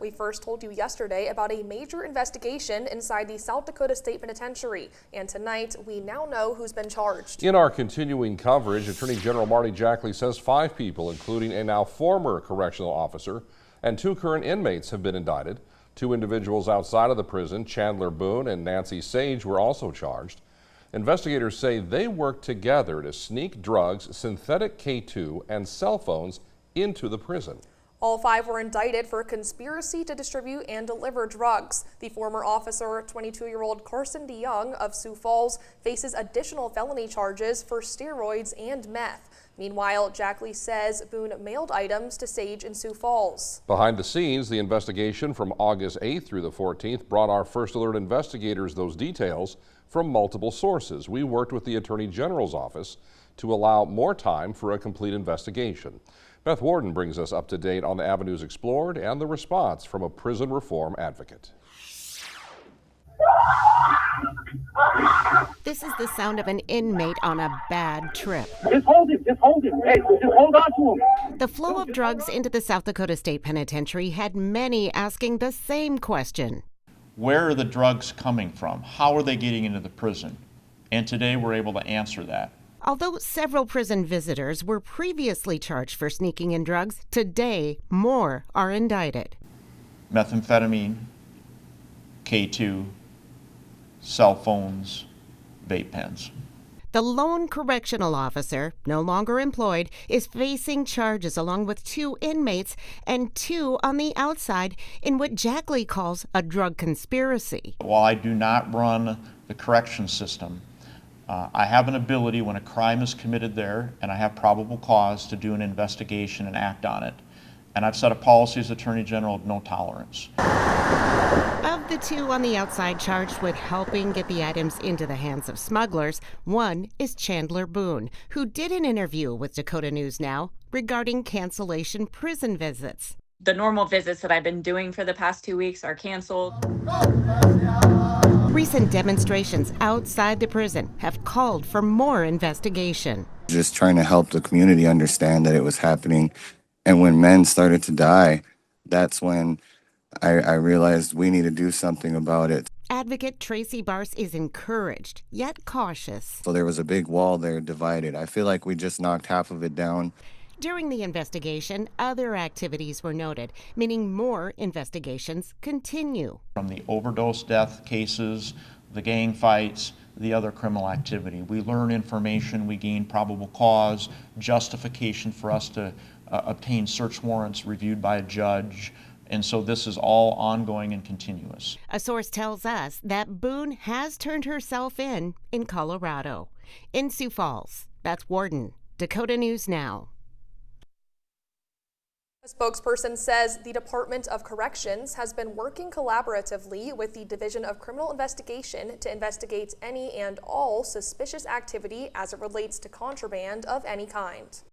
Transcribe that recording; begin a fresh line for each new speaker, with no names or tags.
We first told you yesterday about a major investigation inside the South Dakota State Penitentiary, and tonight we now know who's been charged.
In our continuing coverage, Attorney General Marty Jackley says 5 people, including a now former correctional officer and 2 current inmates, have been indicted. 2 individuals outside of the prison, Chandler Boone and Nancy Sage, were also charged. Investigators say they worked together to sneak drugs, synthetic K2, and cell phones into the prison.
All 5 were indicted for conspiracy to distribute and deliver drugs. The former officer, 22-year-old Carson DeYoung of Sioux Falls, faces additional felony charges for steroids and meth. Meanwhile, Jackley says Boone mailed items to Sage in Sioux Falls.
Behind the scenes, the investigation from August 8th through the 14th brought our First Alert investigators those details from multiple sources. We worked with the Attorney General's office to allow more time for a complete investigation. Beth Warden brings us up to date on the avenues explored and the response from a prison reform advocate.
This is the sound of an inmate on a bad trip.
Just hold him, hey, just hold on to him.
The flow of drugs into the South Dakota State Penitentiary had many asking the same question.
Where are the drugs coming from? How are they getting into the prison? And today we're able to answer that.
Although several prison visitors were previously charged for sneaking in drugs, today more are indicted.
Methamphetamine, K2, cell phones, vape pens.
The lone correctional officer, no longer employed, is facing charges along with 2 inmates and 2 on the outside in what Jackley calls a drug conspiracy.
While I do not run the correction system, I have an ability when a crime is committed there and I have probable cause to do an investigation and act on it. And I've set a policy as Attorney General of no tolerance.
Of the 2 on the outside charged with helping get the items into the hands of smugglers, one is Chandler Boone, who did an interview with Dakota News Now regarding cancellation prison visits.
The normal visits that I've been doing for the past 2 weeks are canceled.
Recent demonstrations outside the prison have called for more investigation.
Just trying to help the community understand that it was happening. And when men started to die, that's when I realized we need to do something about it.
Advocate Tracy Barse is encouraged, yet cautious.
So there was a big wall there divided. I feel like we just knocked half of it down.
During the investigation, other activities were noted, meaning more investigations continue.
From the overdose death cases, the gang fights, the other criminal activity. We learn information, we gain probable cause, justification for us to obtain search warrants reviewed by a judge. And so this is all ongoing and continuous.
A source tells us that Boone has turned herself in Colorado. In Sioux Falls, that's Warden, Dakota News Now.
A spokesperson says the Department of Corrections has been working collaboratively with the Division of Criminal Investigation to investigate any and all suspicious activity as it relates to contraband of any kind.